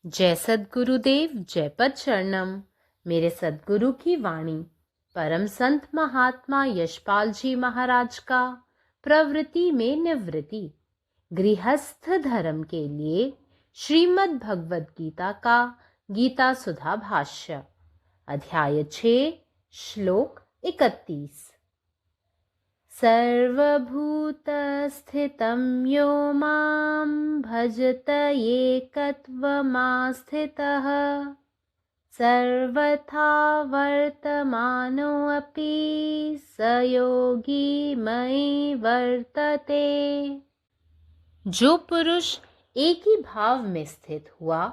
जय सद्गुरुदेव, जय पद शरणम। मेरे सद्गुरु की वाणी परम संत महात्मा यशपाल जी महाराज का प्रवृत्ति में निवृत्ति गृहस्थ धर्म के लिए श्रीमद् भगवद गीता का गीता सुधा भाष्य अध्याय 6 श्लोक 31। सर्वभूतस्थितं यो मां भजत एकत्वमास्थितः सर्वथा वर्तमानोऽपि स योगी मयि वर्तते। जो पुरुष एक ही भाव में स्थित हुआ,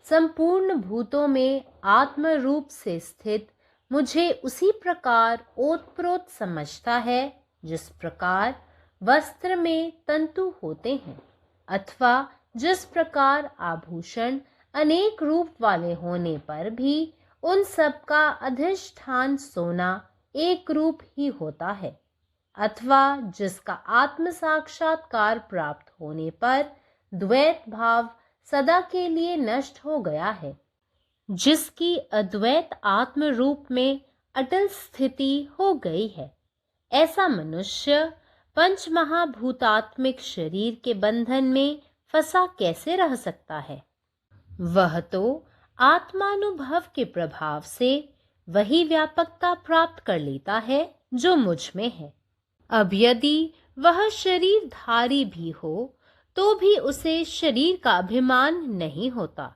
संपूर्ण भूतों में आत्म रूप से स्थित मुझे उसी प्रकार ओतप्रोत समझता है जिस प्रकार वस्त्र में तंतु होते हैं, अथवा जिस प्रकार आभूषण अनेक रूप वाले होने पर भी उन सब का अधिष्ठान सोना एक रूप ही होता है, अथवा जिसका आत्म साक्षात्कार प्राप्त होने पर द्वैत भाव सदा के लिए नष्ट हो गया है, जिसकी अद्वैत आत्म रूप में अटल स्थिति हो गई है, ऐसा मनुष्य पंच महाभूतात्मिक शरीर के बंधन में फंसा कैसे रह सकता है? वह तो आत्मानुभव के प्रभाव से वही व्यापकता प्राप्त कर लेता है जो मुझ में है। अब यदि वह शरीरधारी भी हो तो भी उसे शरीर का अभिमान नहीं होता,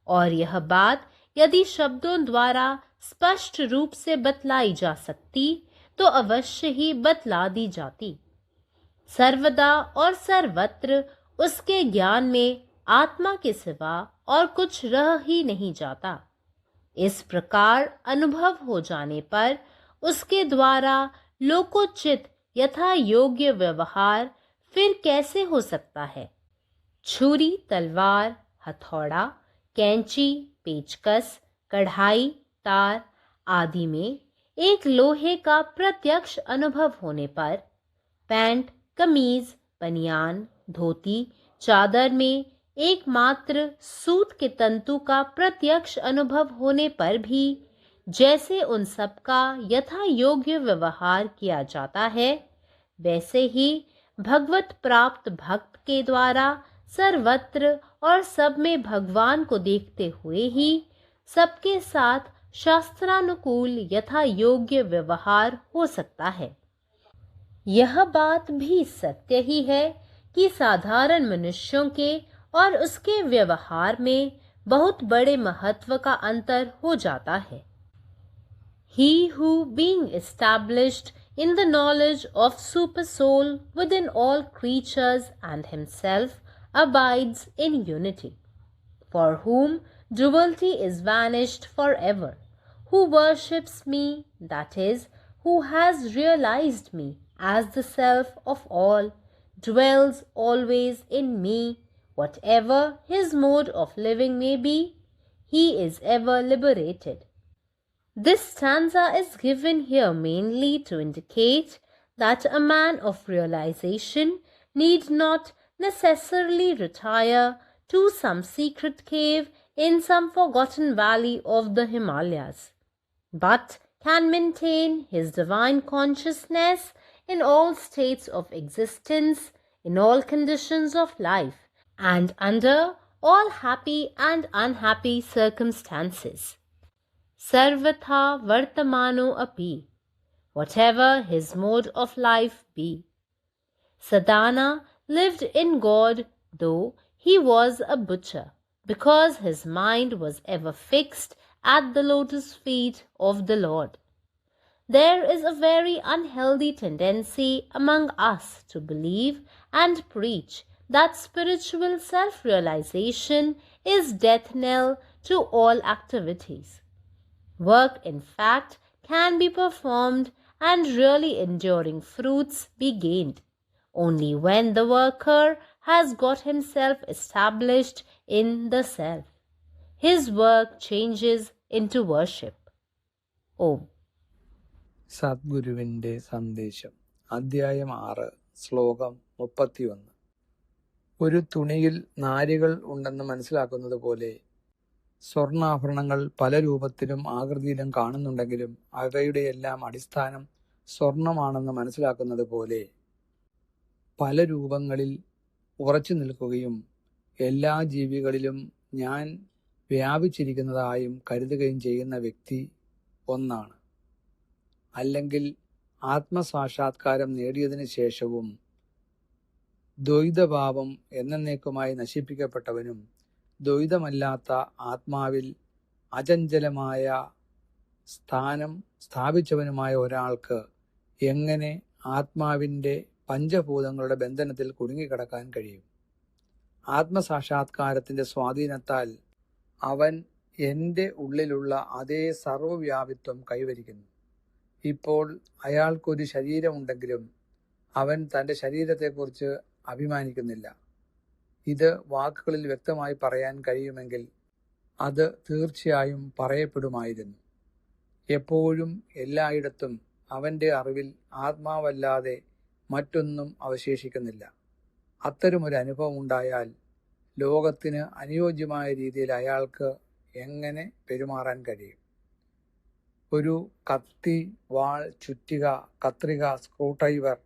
और यह बात यदि शब्दों द्वारा स्पष्ट रूप से बतलाई जा सकती तो अवश्य ही बतला दी जाती। सर्वदा और सर्वत्र उसके ज्ञान में आत्मा के सिवा और कुछ रह ही नहीं जाता। इस प्रकार अनुभव हो जाने पर उसके द्वारा लोकोचित यथा योग्य व्यवहार फिर कैसे हो सकता है? छुरी, तलवार, हथौड़ा, कैंची, पेचकस, कढ़ाई, तार आदि में एक लोहे का प्रत्यक्ष अनुभव होने पर, पैंट, कमीज, बनियान, धोती, चादर में एकमात्र सूत के तंतु का प्रत्यक्ष अनुभव होने पर भी जैसे उन सब का यथा योग्य व्यवहार किया जाता है, वैसे ही भगवत प्राप्त भक्त के द्वारा सर्वत्र और सब में भगवान को देखते हुए ही सबके साथ शास्त्रानुकूल यथा योग्य व्यवहार हो सकता है। यह बात भी सत्य ही है कि साधारण मनुष्यों के और उसके व्यवहार में बहुत बड़े महत्व का अंतर हो जाता है। He who being established in the knowledge of super soul within all creatures and himself abides in unity, for whom duality is vanished forever, who worships me, that is, who has realized me as the self of all, dwells always in me, whatever his mode of living may be, he is ever liberated. This stanza is given here mainly to indicate that a man of realization need not necessarily retire to some secret cave in some forgotten valley of the Himalayas, but can maintain his divine consciousness in all states of existence, in all conditions of life, and under all happy and unhappy circumstances. Sarvatha vartamano api, whatever his mode of life be. Sadhana lived in God though he was a butcher, because his mind was ever fixed at the lotus feet of the Lord. There is a very unhealthy tendency among us to believe and preach that spiritual self-realization is death knell to all activities. Work, in fact, can be performed and really enduring fruits be gained only when the worker has got himself established in the self. His work changes into worship. Om. സദ്ഗുരുവിൻ്റെ സന്ദേശം. അധ്യായം 6, ശ്ലോകം 31. ഒരു തുണിയിൽ നാരുകൾ ഉണ്ടെന്ന് മനസ്സിലാക്കുന്നത് പോലെ സ്വർണ്ണാഭരണങ്ങൾ പല രൂപത്തിലും ആകൃതിയിലും കാണുന്നുണ്ടെങ്കിലും അവയുടെയെല്ലാം അടിസ്ഥാനം സ്വർണമാണെന്ന് മനസ്സിലാക്കുന്നത് പോലെ പല രൂപങ്ങളിൽ ഉറച്ചു നിൽക്കുകയും എല്ലാ ജീവികളിലും ഞാൻ വ്യാപിച്ചിരിക്കുന്നതായും കരുതുകയും ചെയ്യുന്ന വ്യക്തി ഒന്നാണ്. അല്ലെങ്കിൽ ആത്മസാക്ഷാത്കാരം നേടിയതിനു ശേഷവും ദ്വൈതഭാവം എന്നേക്കുമായി നശിപ്പിക്കപ്പെട്ടവനും ദ്വൈതമല്ലാത്ത ആത്മാവിൽ അചഞ്ചലമായ സ്ഥാനം സ്ഥാപിച്ചവനുമായ ഒരാൾക്ക് എങ്ങനെ ആത്മാവിൻ്റെ പഞ്ചഭൂതങ്ങളുടെ ബന്ധനത്തിൽ കുടുങ്ങിക്കിടക്കാൻ കഴിയും? ആത്മസാക്ഷാത്കാരത്തിൻ്റെ സ്വാധീനത്താൽ അവൻ എൻ്റെ ഉള്ളിലുള്ള അതേ സർവ്വവ്യാപിത്വം കൈവരിക്കുന്നു. ഇപ്പോൾ അയാൾക്കൊരു ശരീരമുണ്ടെങ്കിലും അവൻ തൻ്റെ ശരീരത്തെക്കുറിച്ച് അഭിമാനിക്കുന്നില്ല. ഇത് വാക്കുകളിൽ വ്യക്തമായി പറയാൻ കഴിയുമെങ്കിൽ അത് തീർച്ചയായും പറയപ്പെടുമായിരുന്നു. എപ്പോഴും എല്ലായിടത്തും അവൻ്റെ അറിവിൽ ആത്മാവല്ലാതെ മറ്റൊന്നും അവശേഷിക്കുന്നില്ല. അത്തരമൊരു അനുഭവം ഉണ്ടായാൽ ലോകത്തിന് അനുയോജ്യമായ രീതിയിൽ അയാൾക്ക് എങ്ങനെ പെരുമാറാൻ കഴിയും? ഒരു കത്തി, വാൾ, ചുറ്റിക, കത്രിക, സ്ക്രൂ ഡ്രൈവർ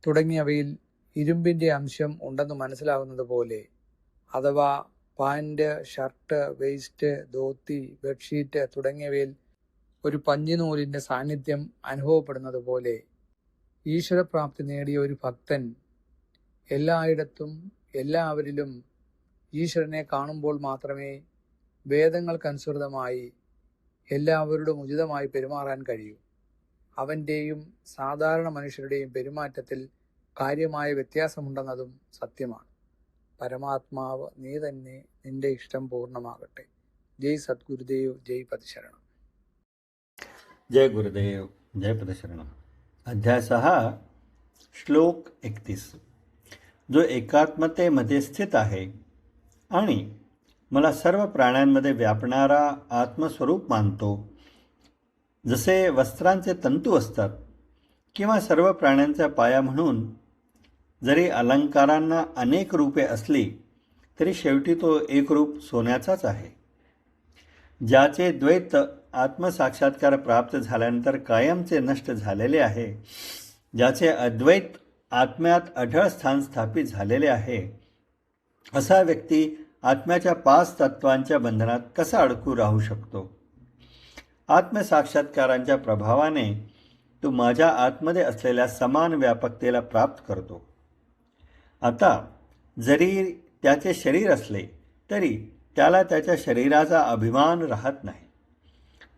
തുടങ്ങിയവയിൽ ഇരുമ്പിൻ്റെ അംശം ഉണ്ടെന്ന് മനസ്സിലാകുന്നത് പോലെ, അഥവാ pant, shirt, waste, dhoti, bedsheet തുടങ്ങിയവയിൽ ഒരു പഞ്ഞിനൂലിൻ്റെ സാന്നിധ്യം അനുഭവപ്പെടുന്നത് പോലെ ഈശ്വരപ്രാപ്തി നേടിയ ഒരു ഭക്തൻ എല്ലായിടത്തും എല്ലാവരിലും ഈശ്വരനെ കാണുമ്പോൾ മാത്രമേ വേദങ്ങൾക്കനുസൃതമായി എല്ലാവരോടും ഉചിതമായി പെരുമാറാൻ കഴിയൂ. അവൻ്റെയും സാധാരണ മനുഷ്യരുടെയും പെരുമാറ്റത്തിൽ കാര്യമായ വ്യത്യാസമുണ്ടെന്നതും സത്യമാണ്. പരമാത്മാവ് നീ തന്നെ, നിന്റെ ഇഷ്ടം പൂർണ്ണമാകട്ടെ. ജയ് സദ്ഗുരുദേവ്, जय पदशरणम. जय गुरुदेव, जय पदशरणम. अध्याय 6, श्लोक 31. जो एकात्मतेमध्ये स्थित आहे आणि मला सर्व प्राण्यांमध्ये व्यापणारा आत्मस्वरूप मानतो, जसे वस्त्रांचे तंतू असतात किंवा सर्व प्राण्यांचा पाया म्हणून जरी अलंकारांना अनेक रूपे असली तरी शेवटी तो एक रूप सोन्याचाच आहे. ज्याचे द्वैत आत्मसाक्षात्कार प्राप्त झाल्यानंतर कायमचे नष्ट झालेले आहे, ज्याचे अद्वैत आत्म्यात अढळ स्थान स्थापित झालेले आहे, असा व्यक्ती आत्म्याच्या 5 तत्वांच्या बंधनात कसा अडकू राहू शकतो? आत्मसाक्षात्कारांच्या प्रभावाने तो माझ्या आतमध्ये असलेल्या समान व्यापकतेला प्राप्त करतो. आता जरी त्याचे शरीर असले तरी त्याला त्याच्या शरीराचा अभिमान राहत नाही.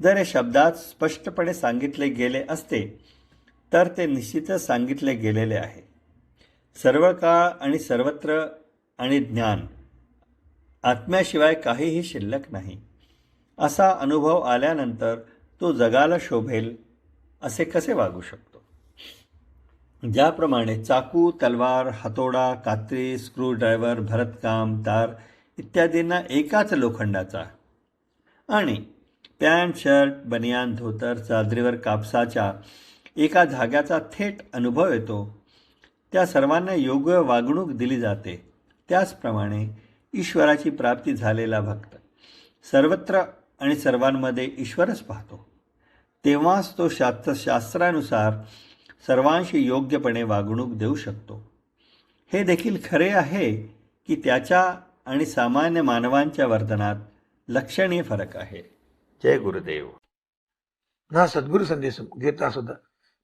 जर हे शब्दात स्पष्टपणे सांगितले गेले असते तर ते निश्चितच सांगितले गेलेले आहे. सर्व काळ आणि सर्वत्र आणि ज्ञान आत्म्याशिवाय काहीही शिल्लक नाही, असा अनुभव आल्यानंतर तो जगाला शोभेल असे कसे वागू शकतो? ज्याप्रमाणे चाकू, तलवार, हातोडा, कात्री, स्क्रू ड्रायव्हर, भरतकाम, तार इत्यादींना एकाच लोखंडाचा आणि पॅन्ट, शर्ट, बनियान, धोतर, चादरीवर कापसाच्या एका धाग्याचा थेट अनुभव येतो, त्या सर्वांना योग्य वागणूक दिली जाते. त्याचप्रमाणे ईश्वराची प्राप्ती झालेला भक्त सर्वत्र आणि सर्वांमध्ये ईश्वरच पाहतो. तेव्हाच तो शास्त्रानुसार सर्वांशी योग्यपणे वागणूक देऊ शकतो. हे देखील खरे आहे की त्याच्या आणि सामान्य मानवांच्या वर्तनात लक्षणीय फरक आहे. जय गुरुदेव. నా సద్గురు సందేశం గీతాసుధ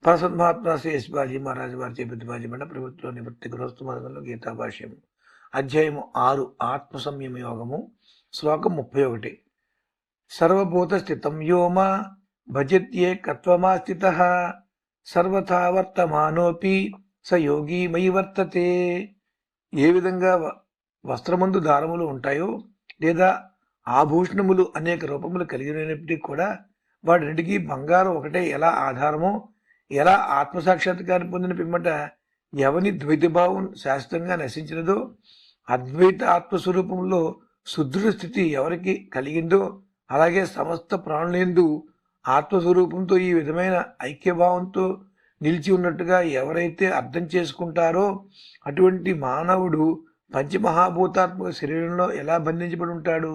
పరసత్ మహాత్మా శ్రీ ఎస్ బాజీ మహారాజు వారిచే ప్రతిపాదించబడిన ప్రభుత్వ నివృత్తి గృహస్థ మార్గంలో గీతా భాష్యము అధ్యాయము 6 ఆత్మ సంయమ యోగము శ్లోకం 31. సర్వభూత స్థితం యోమ భజత్యేకత్వమా స్థితః సర్వథా వర్తమానోపి స యోగి మయి వర్తతే. ఏ విధంగా వస్త్రమందు దారములు ఉంటాయో లేదా ఆభూషణములు అనేక రూపములు కలిగినప్పటికీ కూడా వాటిన్నిటికీ బంగారం ఒకటే ఎలా ఆధారమో, ఎలా ఆత్మసాక్షాత్కారం పొందిన పిమ్మట ఎవని ద్వైతభావం శాశ్వతంగా నశించినదో, అద్వైత ఆత్మస్వరూపంలో సుదృఢ స్థితి ఎవరికి కలిగిందో, అలాగే సమస్త ప్రాణులందు ఆత్మస్వరూపంతో ఈ విధమైన ఐక్యభావంతో నిలిచి ఉన్నట్టుగా ఎవరైతే అర్థం చేసుకుంటారో అటువంటి మానవుడు పంచమహాభూతాత్మక శరీరంలో ఎలా బంధించబడి ఉంటాడు?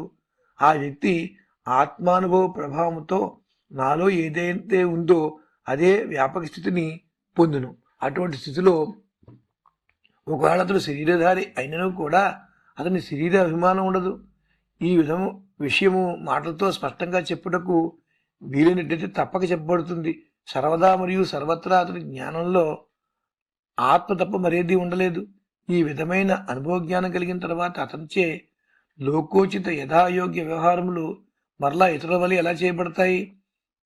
ఆ వ్యక్తి ఆత్మానుభవ ప్రభావంతో నాలో ఏదైతే ఉందో అదే వ్యాపక స్థితిని పొందును. అటువంటి స్థితిలో ఒకవేళ అతడు శరీరధారి అయినను కూడా అతని శరీర అభిమానం ఉండదు. ఈ విషయము మాటలతో స్పష్టంగా చెప్పుటకు వీలైనట్టయితే తప్పక చెప్పబడుతుంది. సర్వదా మరియు సర్వత్రా అతని జ్ఞానంలో ఆత్మ తప్ప మరేది ఉండలేదు. ఈ విధమైన అనుభవ జ్ఞానం కలిగిన తర్వాత అతనిచే లోకోచిత యథాయోగ్య వ్యవహారములు మరలా ఇతరుల వల్ల ఎలా చేయబడతాయి?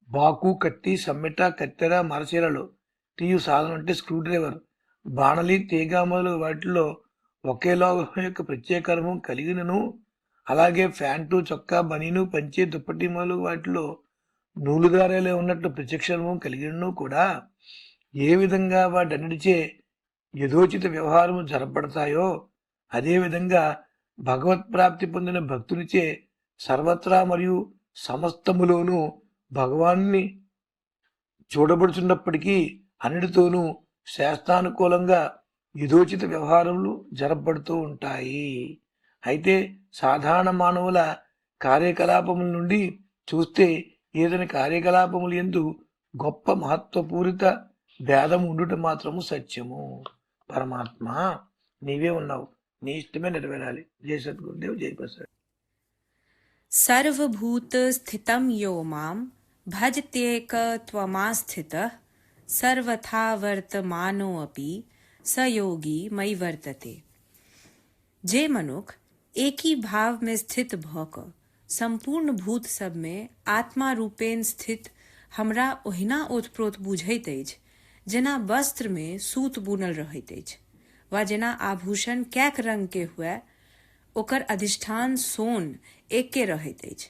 బాకు, కత్తి, సమ్మెట, కత్తెర, మరచీరలు, తీయు సాధనం అంటే స్క్రూ డ్రైవర్, బాణలి, తీగ మొదలు వాటిలో ఒకే లోహం యొక్క ప్రత్యేక అనుభవం కలిగినను, అలాగే ప్యాంటు, చొక్కా, బనీను, పంచె, దుప్పటి మొదలు వాటిలో నూలు దారాలే ఉన్నట్టు ప్రత్యక్ష అనుభవం కలిగినను కూడా ఏ విధంగా వాటన్నిటిచే యథోచిత వ్యవహారము జరపబడతాయో అదేవిధంగా భగవత్ ప్రాప్తి పొందిన భక్తునిచే సర్వత్రా మరియు సమస్తములోనూ భగవాన్ని చూడబడుచున్నప్పటికీ అన్నిటితోనూ శాస్త్రానుకూలంగా యథోచిత వ్యవహారములు జరపబడుతూ ఉంటాయి. అయితే సాధారణ మానవుల కార్యకలాపముల నుండి చూస్తే ఏదైనా కార్యకలాపములు యందు గొప్ప మహత్వపూరిత భేదం ఉండుట మాత్రము సత్యము. పరమాత్మ నీవే ఉన్నావు, నీ ఇష్టమే నెరవేరాలి. జై సద్గురుదేవ్, జై ప్రసాద్. सर्वभूत स्थितं यो मां भजत्येक त्वमास्थितः सर्वथा वर्तमानोऽपि स योगी मयि वर्तते। जे मनुख एक ही भाव में स्थित भक संपूर्ण भूत सब में आत्मा रूपेण स्थित हमरा ओहिना ओतप्रोत बुझैत अछि जेना वस्त्र में सूत बुनल रहैत अछि, वा जेना आभूषण कैक रंग के हुए ओकर अधिष्ठान सोन एके रहैत अछि,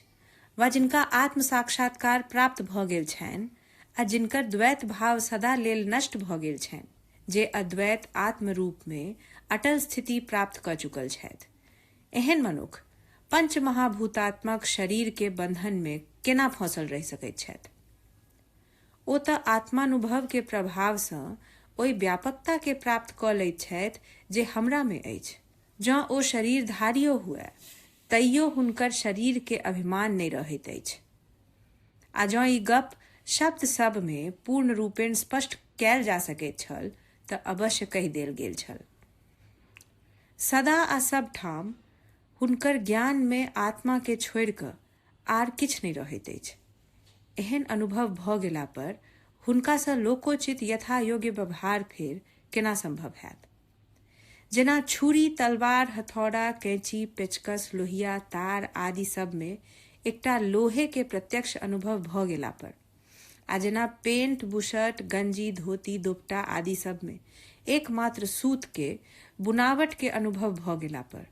वा जिनका आत्म साक्षात्कार प्राप्त भ गेल छनि आ जिनकर द्वैत भाव सदा लेल नष्ट भ गेल छनि, जे अद्वैत आत्म रूप में अटल स्थिति प्राप्त क चुकल छथि, एहन मनुख पंच महाभूतात्मक शरीर के बंधन में केना फंसल रहि सकैत छथि? ओ तऽ आत्मानुभव के प्रभाव सँ ओहि व्यापकता के प्राप्त क लैत छथि जे हमरा में अछि। जँ ओ शरीरधारियो हुए तैयो हुनकर शरीर के अभिमान नहीं रहैत अछि। आ जँ ई गप शब्द सब में पूर्ण रूपेण स्पष्ट कयल जा सकैत छल तऽ अवश्य कहि देल गेल छल। सदा आ सब ठाम हुनकर ज्ञान में आत्मा के छोड़ि कऽ आर किछु नहीं रहैत अछि। एहन अनुभव भ गेला पर हुनका सँ लोकोचित यथा योग्य व्यवहार फेर केना संभव हैत? जेना छुरी, तलवार, हथौड़ा, कैंची, पेचकस, लोहिया, तार आदि सब में एकटा लोहे के प्रत्यक्ष अनुभव भ गेला पर, आ जेना पेंट, बुशर्ट, गंजी, धोती, दुपट्टा आदि सब में एकमात्र सूत के बुनावट के अनुभव भ गेला पर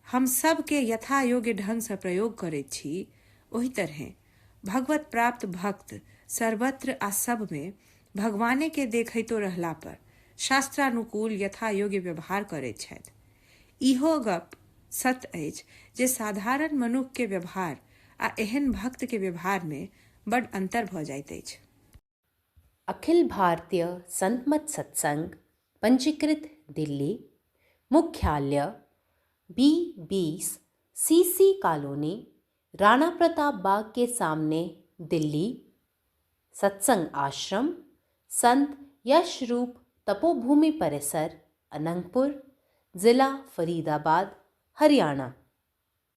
हम सब के यथा योग्य ढंग से प्रयोग करैत छी, ओहि तरह भगवत प्राप्त भक्त सर्वत्र आ सब में भगवाने के देखैतो रहला पर शास्त्रानुकूल यथा योग्य व्यवहार करैत छथि। इहो गप सत्य अछि जे साधारण मनुष्य के व्यवहार आ एहन भक्त के व्यवहार में बड़ अंतर भ जाइत अछि। अखिल भारतीय संत मत सत्संग पंजीकृत दिल्ली, मुख्यालय B20 CC colony, Rana Pratap Bagh के सामने, दिल्ली। सत्संग आश्रम संत यशरूप तपोभूमि परिसर, अनंगपुर, जिला फरीदाबाद, हरियाणा।